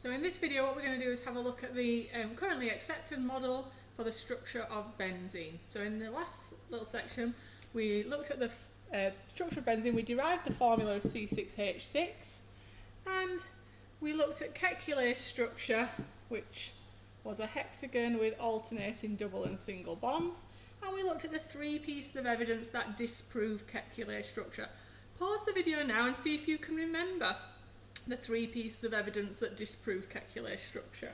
So in this video what we're going to do is have a look at the currently accepted model for the structure of benzene. So in the last little section we looked at the structure of benzene, we derived the formula of C6H6 and we looked at Kekulé's structure, which was a hexagon with alternating double and single bonds, and we looked at the three pieces of evidence that disprove Kekulé's structure. Pause the video now and see if you can remember the three pieces of evidence that disprove Kekulé's structure.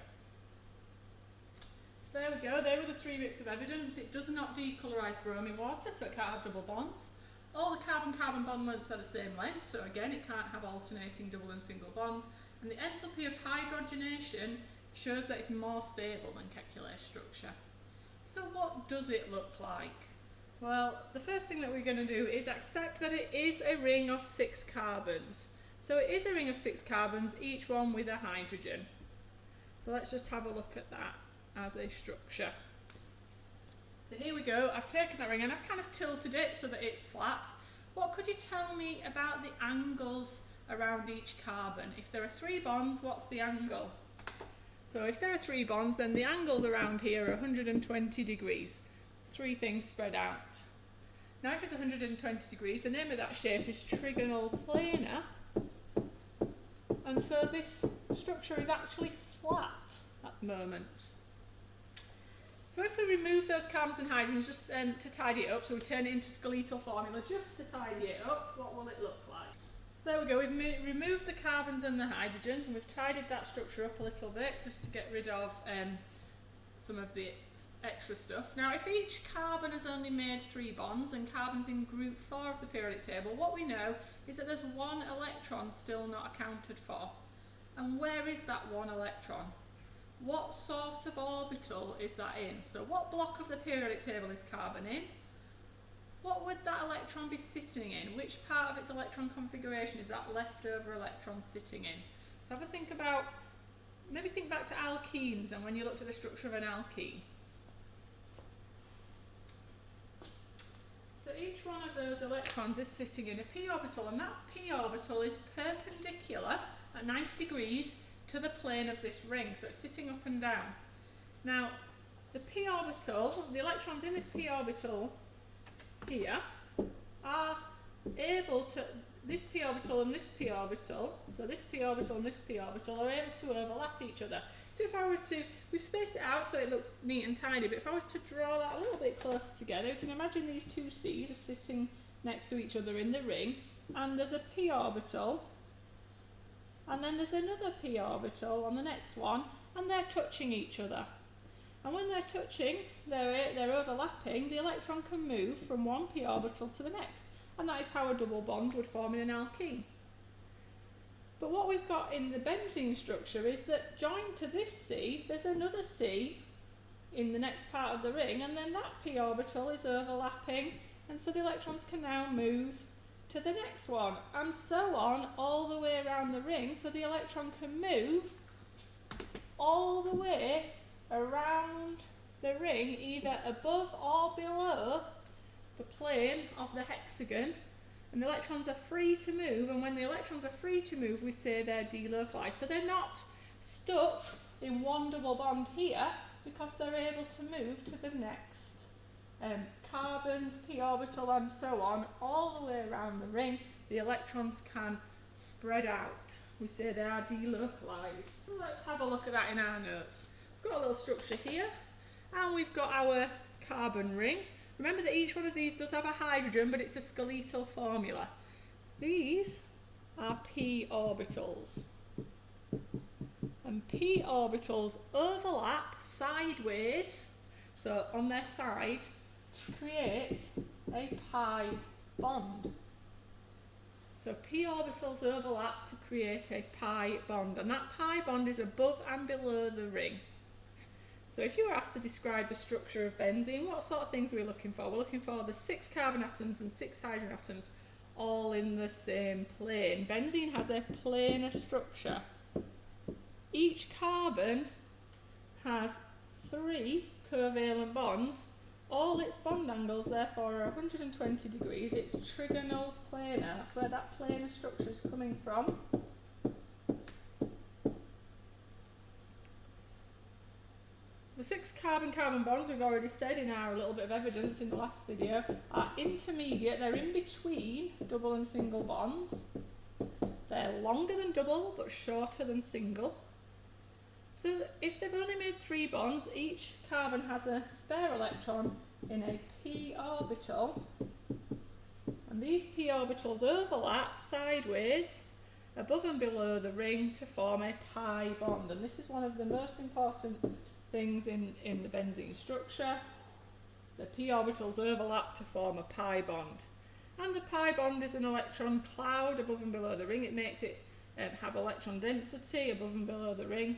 So there we go, they were the three bits of evidence. It does not decolorise bromine water, so it can't have double bonds. All the carbon-carbon bond lengths are the same length, so again it can't have alternating double and single bonds. And the enthalpy of hydrogenation shows that it's more stable than Kekulé's structure. So what does it look like? Well, the first thing that we're going to do is accept that it is a ring of 6 carbons. So it is a ring of 6 carbons, each one with a hydrogen. So let's just have a look at that as a structure. So here we go, I've taken that ring and I've kind of tilted it so that it's flat. What could you tell me about the angles around each carbon? If there are 3 bonds, what's the angle? So if there are 3 bonds, then the angles around here are 120 degrees. 3 things spread out. Now if it's 120 degrees, the name of that shape is trigonal planar. And so this structure is actually flat at the moment. So if we remove those carbons and hydrogens just to tidy it up, so we turn it into skeletal formula just to tidy it up, what will it look like? So there we go, we've removed the carbons and the hydrogens and we've tidied that structure up a little bit just to get rid of some of the extra stuff. Now if each carbon has only made 3 bonds and carbon's in group 4 of the periodic table, what we know is that there's 1 electron still not accounted for. And where is that 1 electron? What sort of orbital is that in? So what block of the periodic table is carbon in? What would that electron be sitting in? Which part of its electron configuration is that leftover electron sitting in? So have a think about, maybe think back to alkenes and when you looked at the structure of an alkene. So each one of those electrons is sitting in a p orbital, and that p orbital is perpendicular at 90 degrees to the plane of this ring, so it's sitting up and down. Now, the p orbital, the electrons in this p orbital here are able to, this p orbital and this p orbital, so this p orbital and this p orbital are able to overlap each other. So if I were to, we've spaced it out so it looks neat and tidy, but if I was to draw that a little bit closer together, you can imagine these two C's are sitting next to each other in the ring, and there's a p orbital, and then there's another p orbital on the next one, and they're touching each other. And when they're touching, they're overlapping, the electron can move from one p orbital to the next. And that is how a double bond would form in an alkene. But what we've got in the benzene structure is that joined to this C, there's another C in the next part of the ring, and then that p orbital is overlapping, and so the electrons can now move to the next one, and so on all the way around the ring, so the electron can move all the way around the ring, either above or below the plane of the hexagon, and the electrons are free to move, and when the electrons are free to move, we say they're delocalized. So they're not stuck in one double bond here, because they're able to move to the next carbons, p orbital, and so on, all the way around the ring. The electrons can spread out. We say they are delocalized. So let's have a look at that in our notes. We've got a little structure here, and we've got our carbon ring. Remember that each one of these does have a hydrogen, but it's a skeletal formula. These are p orbitals. And p orbitals overlap sideways, so on their side, to create a pi bond. So p orbitals overlap to create a pi bond, and that pi bond is above and below the ring. So if you were asked to describe the structure of benzene, what sort of things are we looking for? We're looking for the 6 carbon atoms and 6 hydrogen atoms all in the same plane. Benzene has a planar structure. Each carbon has 3 covalent bonds. All its bond angles therefore are 120 degrees. It's trigonal planar. That's where that planar structure is coming from. the 6 carbon-carbon bonds, we've already said in our little bit of evidence in the last video, are intermediate. They're in between double and single bonds. They're longer than double but shorter than single. So if they've only made 3 bonds, each carbon has a spare electron in a p orbital, and these p orbitals overlap sideways above and below the ring to form a pi bond. And this is one of the most important things in the benzene structure. The p orbitals overlap to form a pi bond. And the pi bond is an electron cloud above and below the ring. It makes it have electron density above and below the ring.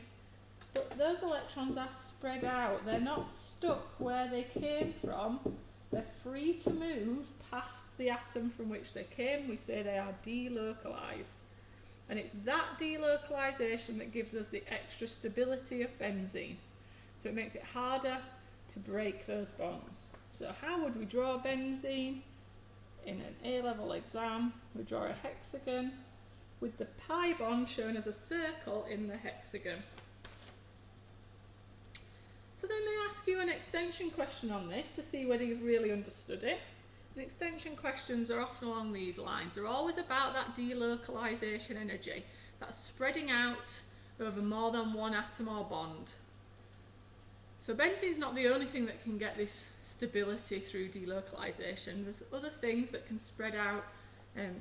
But those electrons are spread out. They're not stuck where they came from. They're free to move past the atom from which they came. We say they are delocalized. And it's that delocalization that gives us the extra stability of benzene. So it makes it harder to break those bonds. So how would we draw benzene? In an A-level exam, we draw a hexagon with the pi bond shown as a circle in the hexagon. So they may ask you an extension question on this to see whether you've really understood it. And extension questions are often along these lines. They're always about that delocalization energy, that's spreading out over more than one atom or bond. So benzene is not the only thing that can get this stability through delocalization. There's other things that can spread out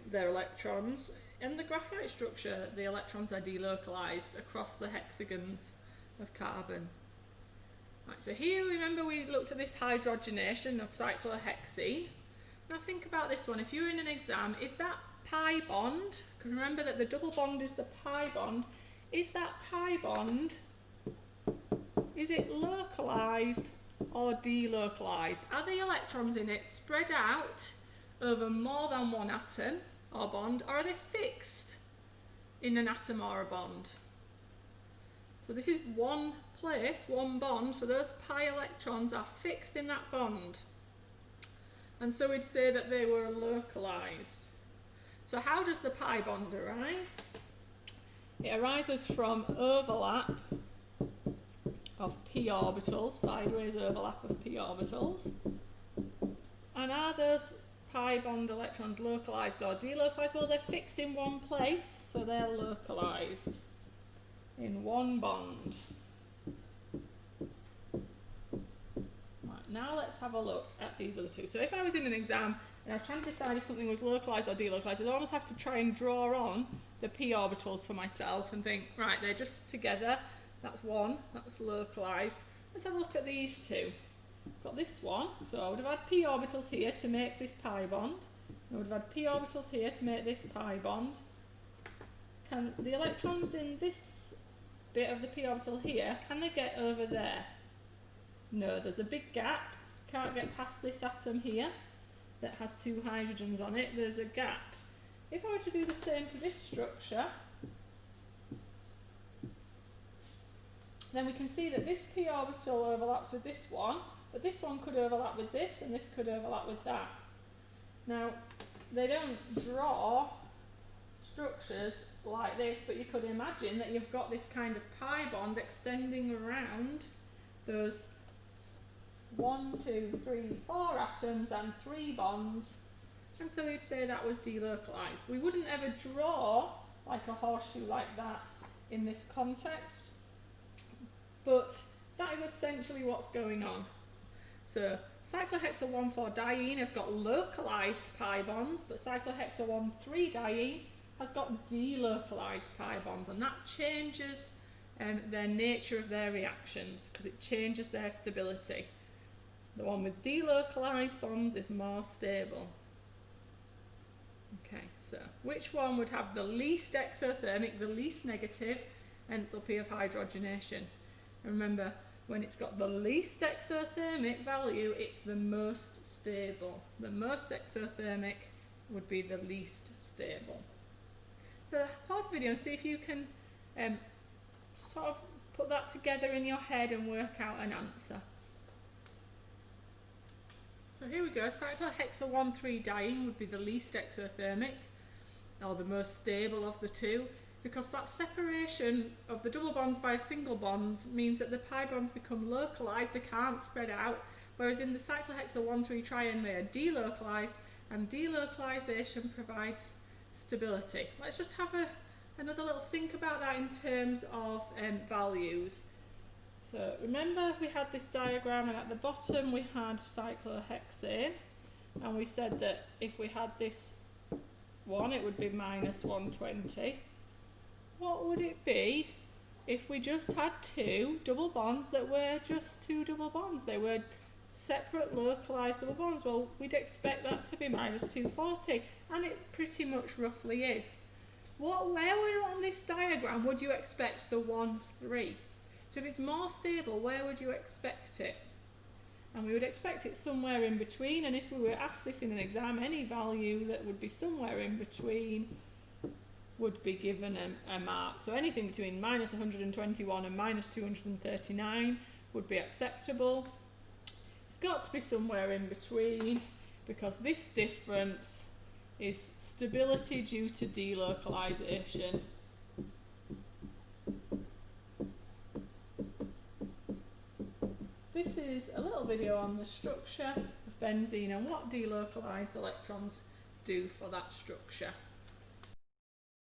their electrons. In the graphite structure, the electrons are delocalized across the hexagons of carbon. Right, so here, remember we looked at this hydrogenation of cyclohexene. Now think about this one. If you're in an exam, is that pi bond, because remember that the double bond is the pi bond, is that pi bond, is it localized or delocalized? Are the electrons in it spread out over more than one atom or bond, or are they fixed in an atom or a bond? So this is one place, one bond, so those pi electrons are fixed in that bond. And so we'd say that they were localized. So how does the pi bond arise? It arises from overlap of p orbitals, sideways overlap of p orbitals. And are those pi bond electrons localized or delocalized? Well, they're fixed in one place, so they're localized in one bond. Right, now let's have a look at these other two. So if I was in an exam and I was trying to decide if something was localized or delocalized, I'd almost have to try and draw on the p orbitals for myself and think, right, they're just together. That's one, that's localized. Let's have a look at these two. Got this one, so I would have had p orbitals here to make this pi bond. I would have had p orbitals here to make this pi bond. Can the electrons in this bit of the p orbital here, can they get over there? No, there's a big gap. Can't get past this atom here that has 2 hydrogens on it. There's a gap. If I were to do the same to this structure, then we can see that this p orbital overlaps with this one, but this one could overlap with this, and this could overlap with that. Now, they don't draw structures like this, but you could imagine that you've got this kind of pi bond extending around those 1, 2, 3, 4 atoms and 3 bonds, and so we'd say that was delocalized. We wouldn't ever draw like a horseshoe like that in this context, but that is essentially what's going on. So cyclohexyl-1,4-diene has got localized pi bonds, but cyclohexyl-1,3-diene has got delocalized pi bonds, and that changes their nature of their reactions because it changes their stability. The one with delocalized bonds is more stable. Okay, so which one would have the least exothermic, the least negative enthalpy of hydrogenation? And remember, when it's got the least exothermic value, it's the most stable. The most exothermic would be the least stable. So pause the video and see if you can sort of put that together in your head and work out an answer. So here we go, cyclohexyl-1,3-diene would be the least exothermic, or the most stable of the two. because that separation of the double bonds by single bonds means that the pi bonds become localised, they can't spread out, whereas in the cyclohexyl 1,3 triene they are delocalised, and delocalisation provides stability. Let's just have another little think about that in terms of values. So remember we had this diagram, and at the bottom we had cyclohexane, and we said that if we had this one it would be minus 120. What would it be if we just had two double bonds that were just two double bonds? They were separate localised double bonds. Well, we'd expect that to be minus 240, and it pretty much roughly is. Where on this diagram would you expect the 1, 3? So if it's more stable, where would you expect it? And we would expect it somewhere in between, and if we were asked this in an exam, any value that would be somewhere in between would be given a mark. So anything between minus 121 and minus 239 would be acceptable. It's got to be somewhere in between, because this difference is stability due to delocalization. This is a little video on the structure of benzene and what delocalized electrons do for that structure.